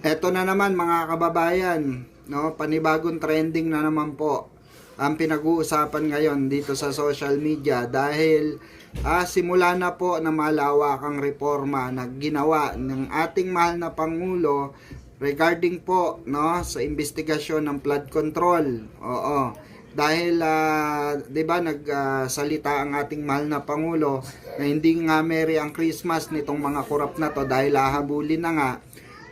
Eto na naman mga kababayan, no? Panibagong trending na naman po ang pinag-uusapan ngayon dito sa social media dahil simula na po na malawakang reforma na ginawa ng ating mahal na Pangulo regarding po, no, sa investigasyon ng flood control. Oo. Dahil 'di ba nagsalita ang ating mahal na Pangulo na hindi nga merry ang Christmas nitong mga korap na to dahil hahabulin na nga,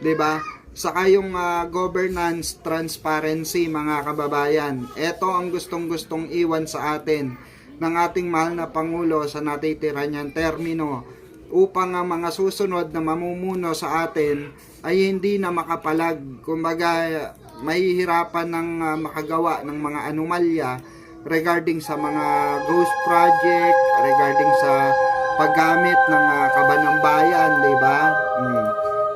'di ba? Saka yung governance transparency mga kababayan. Ito ang gustong-gustong iwan sa atin ng ating mahal na Pangulo sa natitira niyang termino upang ang mga susunod na mamumuno sa atin ay hindi na makapalag. Kumbaga, mahihirapan ng makagawa ng mga anomalya regarding sa mga ghost project, regarding sa paggamit ng kaba ng bayan, di ba?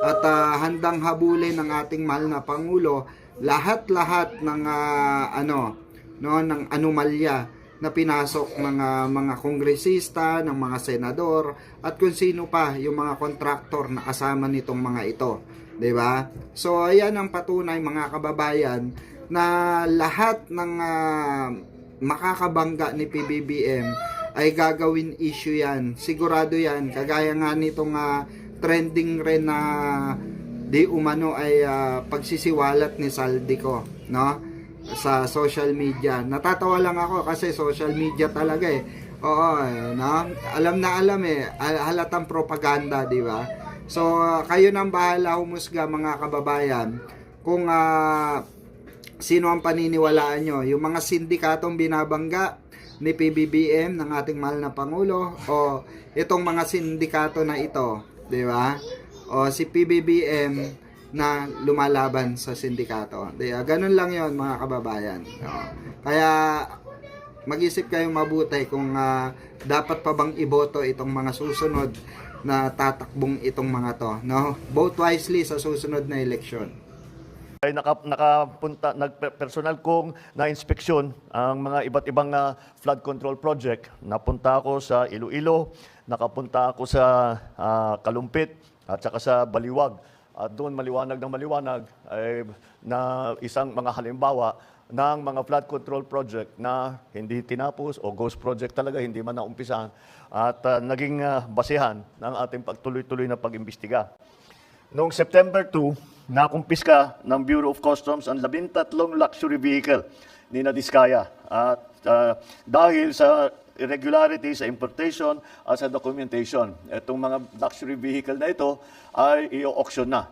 At handang habulin ng ating mahal na Pangulo lahat-lahat ng ng anomalya na pinasok ng mga kongresista, ng mga senador at kung sino pa yung mga kontraktor na kasama nitong mga ito, 'di ba? So ayan ang patunay mga kababayan na lahat ng makakabangga ni PBBM ay gagawin issue yan. Sigurado yan, kagaya nga nitong trending rin na di umano ay pagsisiwalat ni Saldico, no? Sa social media. Natatawa lang ako kasi social media talaga eh. Oo, no? Alam na alam eh, halatang propaganda, di ba? So, kayo nang bahala humusga mga kababayan kung sino ang paniniwalaan nyo. Yung mga sindikatong binabangga ni PBBM ng ating mahal na Pangulo o itong mga sindikato na ito, di ba? O si PBBM na lumalaban sa sindikato. Di ba? Ganun lang yon mga kababayan. Kaya mag-isip kayong mabuti kung dapat pa bang iboto itong mga susunod na tatakbong itong mga to, no? Vote wisely sa susunod na eleksyon. Ay nagpersonal kong na-inspeksyon ang mga iba't ibang flood control project. Napunta ako sa Iloilo, nakapunta ako sa Kalumpit at saka sa Baliwag. At doon maliwanag ay na isang mga halimbawa ng mga flood control project na hindi tinapos o ghost project talaga, hindi man naumpisahan at naging basehan ng ating pagtuloy-tuloy na pag-imbestiga. Noong September 2, nakumpiska ng Bureau of Customs ang 13 luxury vehicle ni Diskaya. At dahil sa irregularity sa importation at sa documentation, itong mga luxury vehicle na ito ay i-auction na.